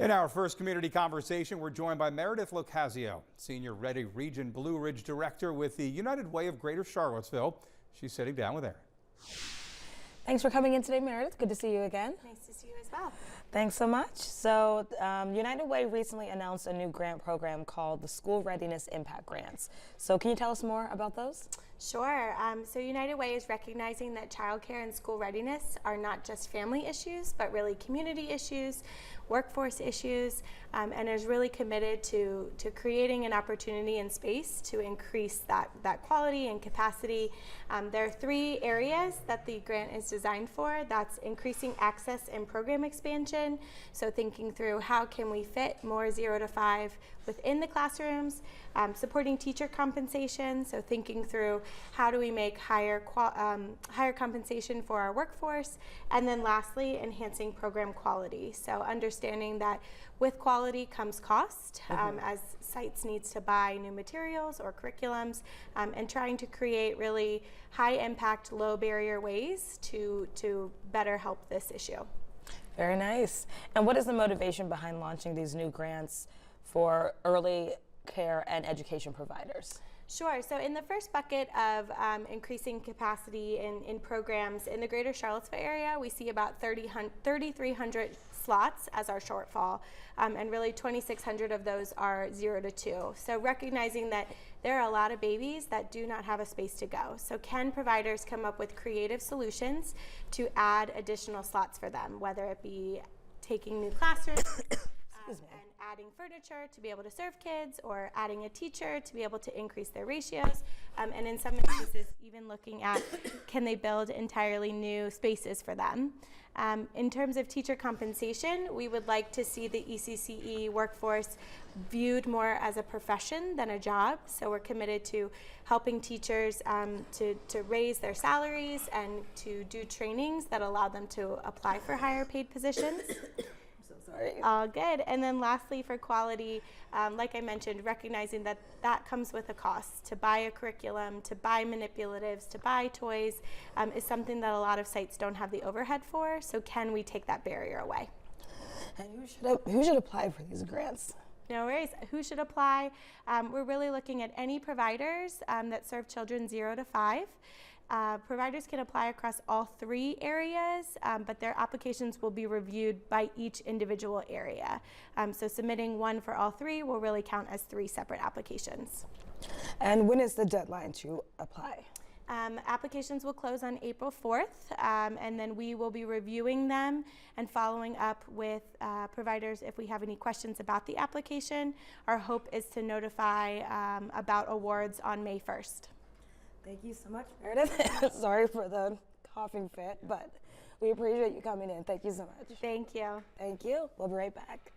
In our first community conversation, we're joined by Meredith Locascio, Senior Ready Region Blue Ridge Director with the United Way of Greater Charlottesville. She's sitting down with Aaron. Thanks for coming in today, Meredith. Good to see you again. Nice to see you as well. Thanks so much. So United Way recently announced a new grant program called the School Readiness Impact Grants. So can you tell us more about those? Sure. So United Way is recognizing that childcare and school readiness are not just family issues, but really community issues, workforce issues, and is really committed to creating an opportunity and space to increase that quality and capacity. There are three areas that the grant is designed for. That's increasing access and program expansion. So thinking through how can we fit more 0 to 5 within the classrooms, supporting teacher compensation. So thinking through how do we make higher compensation for our workforce, and then lastly, enhancing program quality. So understanding that with quality comes cost, as sites needs to buy new materials or curriculums, and trying to create really high impact, low barrier ways to better help this issue. Very nice. And what is the motivation behind launching these new grants for early care and education providers? Sure. So in the first bucket of increasing capacity in programs in the greater Charlottesville area, we see about 3,300 slots as our shortfall, and really 2,600 of those are 0 to 2. So recognizing that there are a lot of babies that do not have a space to go. So can providers come up with creative solutions to add additional slots for them, whether it be taking new classrooms, and adding furniture to be able to serve kids, or adding a teacher to be able to increase their ratios, and in some instances even looking at can they build entirely new spaces for them. In terms of teacher compensation, we would like to see the ECCE workforce viewed more as a profession than a job. So we're committed to helping teachers to raise their salaries and to do trainings that allow them to apply for higher paid positions. All good. And then lastly, for quality, like I mentioned, recognizing that that comes with a cost. To buy a curriculum, to buy manipulatives, to buy toys is something that a lot of sites don't have the overhead for. So can we take that barrier away? And who should apply for these grants? No worries. Who should apply? We're really looking at any providers that serve children 0 to 5. Providers can apply across all three areas, but their applications will be reviewed by each individual area. So submitting one for all three will really count as 3 separate applications. And when is the deadline to apply? Applications will close on April 4th, and then we will be reviewing them and following up with providers if we have any questions about the application. Our hope is to notify about awards on May 1st. Thank you so much, Meredith. Sorry for the coughing fit, but we appreciate you coming in. Thank you so much. Thank you. Thank you. We'll be right back.